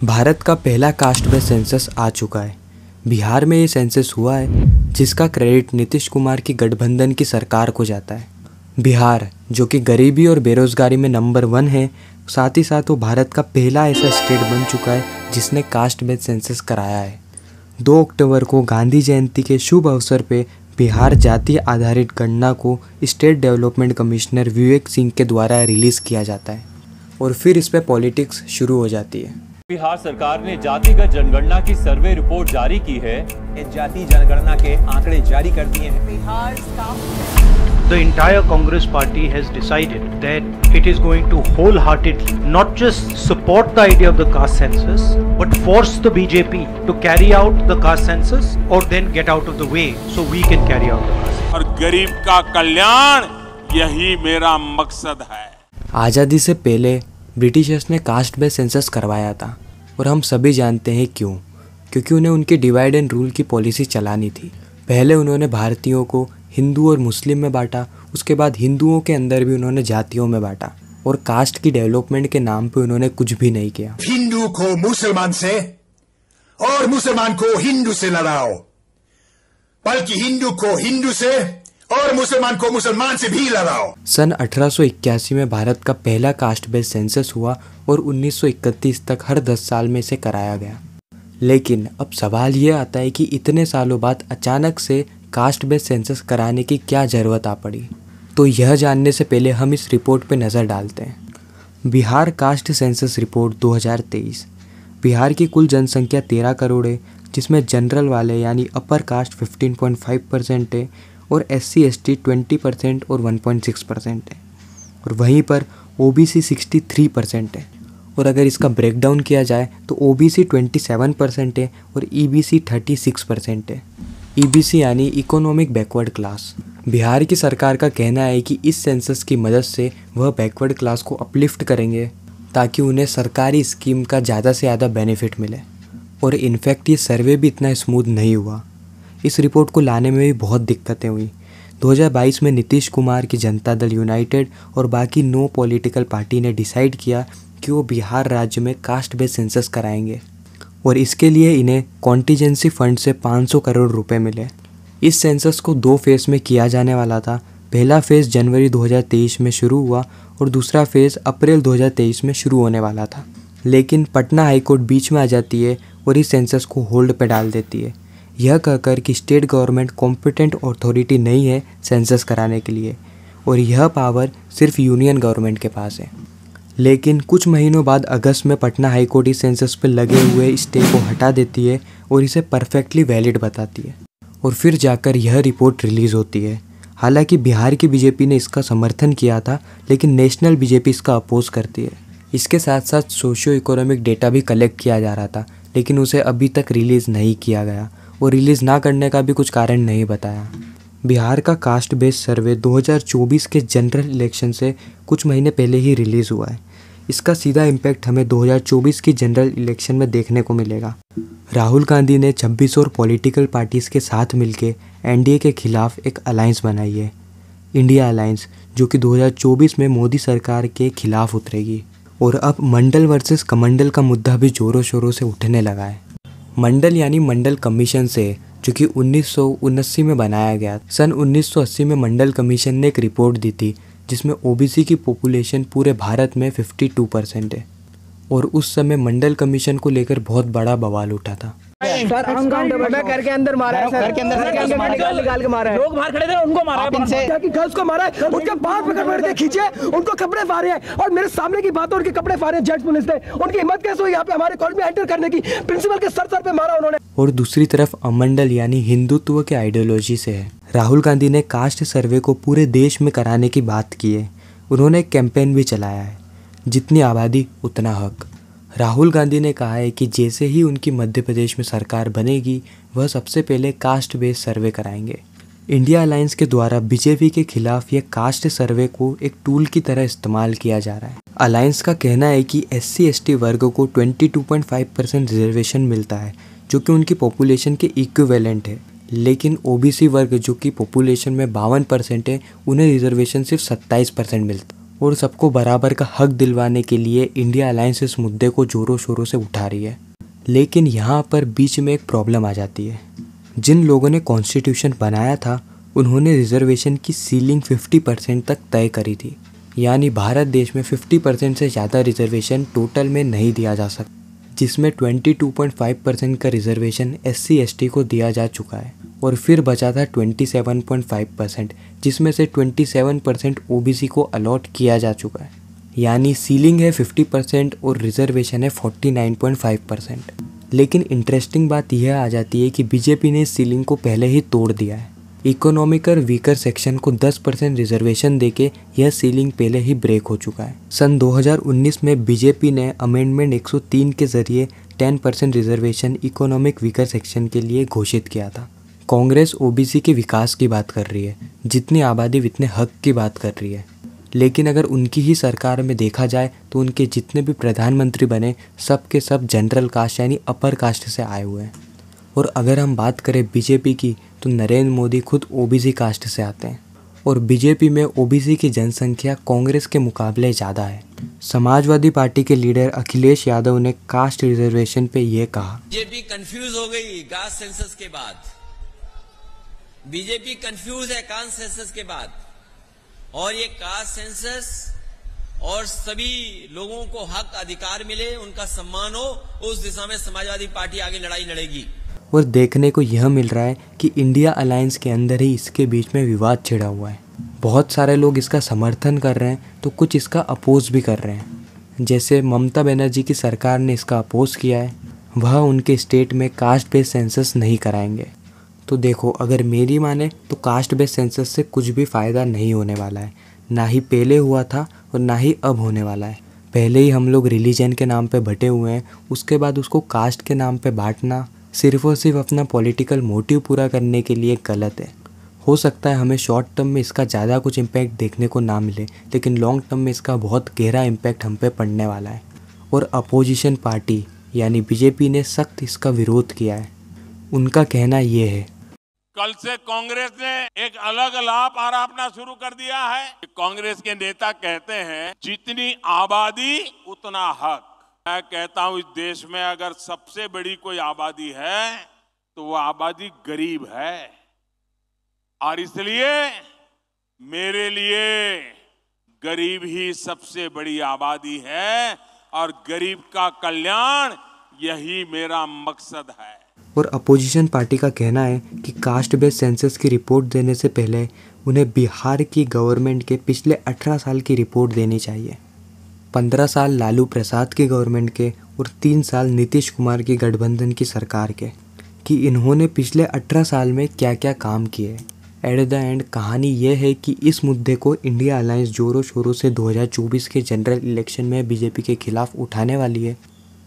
भारत का पहला caste based census आ चुका है। बिहार में ये सेंसस हुआ है जिसका क्रेडिट नीतीश कुमार की गठबंधन की सरकार को जाता है। बिहार जो कि गरीबी और बेरोजगारी में नंबर 1 है, साथ ही साथ वो भारत का पहला ऐसा स्टेट बन चुका है जिसने कास्ट बेस्ड सेंसस कराया है। 2 अक्टूबर को गांधी जयंती के शुभ अवसर पे बिहार जाति आधारित गणना को state development commissioner Vivek Singh के द्वारा रिलीज़ किया जाता है और फिर इस पर पॉलिटिक्स शुरू हो जाती है। बिहार सरकार ने जातिगत जनगणना की सर्वे रिपोर्ट जारी की है। इन जाति जनगणना के आंकड़े जारी कर दिए हैं। Bihar The entire Congress party has decided that it is going to wholeheartedly not just support the idea of the caste census but force the BJP to carry out the caste census or then get out of the way so we can carry out the caste census. और गरीब का कल्याण यही मेरा मकसद है। आज़ादी से पहले ब्रिटिशर्स ने कास्ट बेस्ड सेंसस करवाया था और हम सभी जानते हैं क्यों। क्योंकि उन्हें उनकी डिवाइड एंड रूल की पॉलिसी चलानी थी। पहले उन्होंने भारतीयों को हिंदू और मुस्लिम में बांटा, उसके बाद हिंदुओं के अंदर भी उन्होंने जातियों में बांटा और कास्ट की डेवलपमेंट के नाम पे उन्होंने कुछ भी नहीं किया। हिंदू को मुसलमान से और मुसलमान को हिंदू से लड़ाओ, बल्कि हिंदू को हिंदू से और मुसलमान को मुसलमान से भी लड़ाओ। सन 1881 में भारत का पहला कास्ट बेस्ड सेंसस हुआ और 1931 तक हर 10 साल में इसे कराया गया। लेकिन अब सवाल ये आता है कि इतने सालों बाद अचानक से कास्ट बेस्ड सेंसस कराने की क्या ज़रूरत आ पड़ी। तो यह जानने से पहले हम इस रिपोर्ट पर नज़र डालते हैं। Bihar caste census report 2023। Bihar की कुल जनसंख्या 13 करोड़ है, जिसमें जनरल वाले यानी अपर कास्ट 15.5% है और SC ST 20% और 1.6% है और वहीं पर OBC 63% है। और अगर इसका ब्रेकडाउन किया जाए तो OBC 27% है और EBC 36% है। EBC यानी इकोनॉमिक बैकवर्ड क्लास। बिहार की सरकार का कहना है कि इस सेंसस की मदद से वह बैकवर्ड क्लास को अपलिफ्ट करेंगे ताकि उन्हें सरकारी स्कीम का ज़्यादा से ज़्यादा बेनिफिट मिले। और इनफैक्ट ये सर्वे भी इतना स्मूथ नहीं हुआ। इस रिपोर्ट को लाने में भी बहुत दिक्कतें हुई। 2022 में नीतीश कुमार की जनता दल यूनाइटेड और बाकी 9 पॉलिटिकल पार्टी ने डिसाइड किया कि वो बिहार राज्य में कास्ट बेस्ड सेंसस कराएंगे और इसके लिए इन्हें कॉन्टीजेंसी फंड से 500 करोड़ रुपए मिले। इस सेंसस को 2 फेज़ में किया जाने वाला था। पहला फेज़ जनवरी 2023 में शुरू हुआ और दूसरा फेज़ अप्रैल 2023 में शुरू होने वाला था। लेकिन पटना हाईकोर्ट बीच में आ जाती है और इस सेंसस को होल्ड पे डाल देती है, यह कहकर कि स्टेट गवर्नमेंट कॉम्पिटेंट अथॉरिटी नहीं है सेंसस कराने के लिए और यह पावर सिर्फ यूनियन गवर्नमेंट के पास है। लेकिन कुछ महीनों बाद अगस्त में पटना हाईकोर्ट इस सेंसस पर लगे हुए स्टे को हटा देती है और इसे परफेक्टली वैलिड बताती है और फिर जाकर यह रिपोर्ट रिलीज़ होती है। हालांकि बिहार की बीजेपी ने इसका समर्थन किया था, लेकिन नेशनल बीजेपी इसका अपोज करती है। इसके साथ साथ सोशियो इकोनॉमिक डेटा भी कलेक्ट किया जा रहा था, लेकिन उसे अभी तक रिलीज़ नहीं किया गया और रिलीज़ ना करने का भी कुछ कारण नहीं बताया। बिहार का कास्ट बेस्ड सर्वे 2024 के जनरल इलेक्शन से कुछ महीने पहले ही रिलीज़ हुआ है। इसका सीधा इम्पैक्ट हमें 2024 की जनरल इलेक्शन में देखने को मिलेगा। राहुल गांधी ने 26 और पॉलिटिकल पार्टीज़ के साथ मिलकर NDA के खिलाफ एक अलायंस बनाई है, इंडिया अलायंस, जो कि 2024 में मोदी सरकार के खिलाफ उतरेगी। और अब मंडल वर्सेस कमंडल का मुद्दा भी ज़ोरों शोरों से उठने लगा है। मंडल यानी मंडल कमीशन से, जो कि 1979 में बनाया गया। सन 1980 में मंडल कमीशन ने एक रिपोर्ट दी थी जिसमें OBC की पॉपुलेशन पूरे भारत में 52% है और उस समय मंडल कमीशन को लेकर बहुत बड़ा बवाल उठा था। सर मैं घर के अंदर मारा है, घर के अंदर निकाल के मारा है। लोग बाहर खड़े थे, उनको मारा है, इनसे गर्ल्स को मारा है, उनके बाल पकड़ के खींचे, उनको कपड़े फाड़े हैं और मेरे सामने की बात है, उनके कपड़े फाड़े जज पुलिस ने। उनकी हिम्मत कैसे हुई यहाँ पे हमारे कॉलेज में एंटर करने की? प्रिंसिपल के सर पे मारा उन्होंने। और दूसरी तरफ अमंडल यानी हिंदुत्व के आइडियोलॉजी से है। राहुल गांधी ने कास्ट सर्वे को पूरे देश में कराने की बात की है। उन्होंने एक कैंपेन भी चलाया है, जितनी आबादी उतना हक। राहुल गांधी ने कहा है कि जैसे ही उनकी मध्य प्रदेश में सरकार बनेगी, वह सबसे पहले कास्ट बेस्ड सर्वे कराएंगे। इंडिया अलायंस के द्वारा बीजेपी के खिलाफ यह कास्ट सर्वे को एक टूल की तरह इस्तेमाल किया जा रहा है। अलायंस का कहना है कि SC ST वर्ग को 22.5% रिजर्वेशन मिलता है, जो कि उनकी पॉपुलेशन के इक्विवेलेंट है। लेकिन OBC वर्ग, जो कि पॉपुलेशन में 52% है, उन्हें रिजर्वेशन सिर्फ 27% मिलता है। और सबको बराबर का हक दिलवाने के लिए इंडिया अलायंस इस मुद्दे को जोरों शोरों से उठा रही है। लेकिन यहाँ पर बीच में एक प्रॉब्लम आ जाती है। जिन लोगों ने कॉन्स्टिट्यूशन बनाया था उन्होंने रिजर्वेशन की सीलिंग 50% तक तय करी थी, यानी भारत देश में 50% से ज़्यादा रिजर्वेशन टोटल में नहीं दिया जा सकता, जिसमें 22.5% का रिजर्वेशन SC/ST को दिया जा चुका है और फिर बचा था 27.5%, जिसमें से 27% OBC को अलॉट किया जा चुका है। यानी सीलिंग है 50% और रिजर्वेशन है 49.5%। लेकिन इंटरेस्टिंग बात यह आ जाती है कि बीजेपी ने इस सीलिंग को पहले ही तोड़ दिया है। इकोनॉमिकल वीकर सेक्शन को 10% रिजर्वेशन देके यह सीलिंग पहले ही ब्रेक हो चुका है। सन 2019 में बीजेपी ने अमेंडमेंट 103 के जरिए 10% रिजर्वेशन इकोनॉमिक वीकर सेक्शन के लिए घोषित किया था। कांग्रेस OBC के विकास की बात कर रही है, जितनी आबादी उतने हक की बात कर रही है। लेकिन अगर उनकी ही सरकार में देखा जाए तो उनके जितने भी प्रधानमंत्री बने सब के सब जनरल कास्ट यानी अपर कास्ट से आए हुए हैं। और अगर हम बात करें बीजेपी की तो नरेंद्र मोदी खुद OBC कास्ट से आते हैं और बीजेपी में OBC की जनसंख्या कांग्रेस के मुकाबले ज़्यादा है। समाजवादी पार्टी के लीडर अखिलेश यादव ने कास्ट रिजर्वेशन पे ये कहा, बीजेपी कंफ्यूज हो गई कास्ट सेंसस के बाद। बीजेपी कंफ्यूज है कास्ट सेंसस के बाद, और ये कास्ट सेंसस और सभी लोगों को हक अधिकार मिले, उनका सम्मान हो, उस दिशा में समाजवादी पार्टी आगे लड़ाई लड़ेगी। और देखने को यह मिल रहा है कि इंडिया अलायंस के अंदर ही इसके बीच में विवाद छिड़ा हुआ है। बहुत सारे लोग इसका समर्थन कर रहे हैं तो कुछ इसका अपोज भी कर रहे हैं। जैसे ममता बनर्जी की सरकार ने इसका अपोज किया है, वह उनके स्टेट में कास्ट बेस्ड सेंसस नहीं कराएंगे। तो देखो, अगर मेरी माने तो कास्ट बेस्ड सेंसस से कुछ भी फ़ायदा नहीं होने वाला है, ना ही पहले हुआ था और ना ही अब होने वाला है। पहले ही हम लोग रिलीजन के नाम पे बटे हुए हैं, उसके बाद उसको कास्ट के नाम पे बांटना सिर्फ और सिर्फ अपना पॉलिटिकल मोटिव पूरा करने के लिए गलत है। हो सकता है हमें शॉर्ट टर्म में इसका ज़्यादा कुछ इम्पैक्ट देखने को ना मिले, लेकिन लॉन्ग टर्म में इसका बहुत गहरा इम्पैक्ट हम पे पड़ने वाला है। और अपोजिशन पार्टी यानी बीजेपी ने सख्त इसका विरोध किया है। उनका कहना ये है, कल से कांग्रेस ने एक अलग लाभ आरोपना शुरू कर दिया है। कांग्रेस के नेता कहते हैं जितनी आबादी उतना हक। मैं कहता हूं इस देश में अगर सबसे बड़ी कोई आबादी है तो वो आबादी गरीब है, और इसलिए मेरे लिए गरीब ही सबसे बड़ी आबादी है और गरीब का कल्याण यही मेरा मकसद है। और अपोजिशन पार्टी का कहना है कि कास्ट बेस्ड सेंसस की रिपोर्ट देने से पहले उन्हें बिहार की गवर्नमेंट के पिछले 18 साल की रिपोर्ट देनी चाहिए। 15 साल लालू प्रसाद की गवर्नमेंट के और 3 साल नीतीश कुमार की गठबंधन की सरकार के, कि इन्होंने पिछले 18 साल में क्या क्या काम किए। एट द एंड कहानी यह है कि इस मुद्दे को इंडिया अलायंस जोरों शोरों से 2024 के जनरल इलेक्शन में बीजेपी के खिलाफ उठाने वाली है,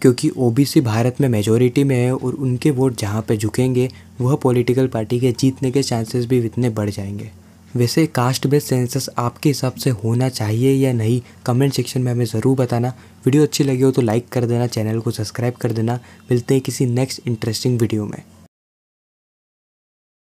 क्योंकि OBC भारत में मेजॉरिटी में है और उनके वोट जहां पे झुकेंगे वह पॉलिटिकल पार्टी के जीतने के चांसेस भी इतने बढ़ जाएंगे। वैसे कास्ट बेस्ड सेंसस आपके हिसाब से होना चाहिए या नहीं, कमेंट सेक्शन में हमें ज़रूर बताना। वीडियो अच्छी लगी हो तो लाइक कर देना, चैनल को सब्सक्राइब कर देना। मिलते हैं किसी नेक्स्ट इंटरेस्टिंग वीडियो में।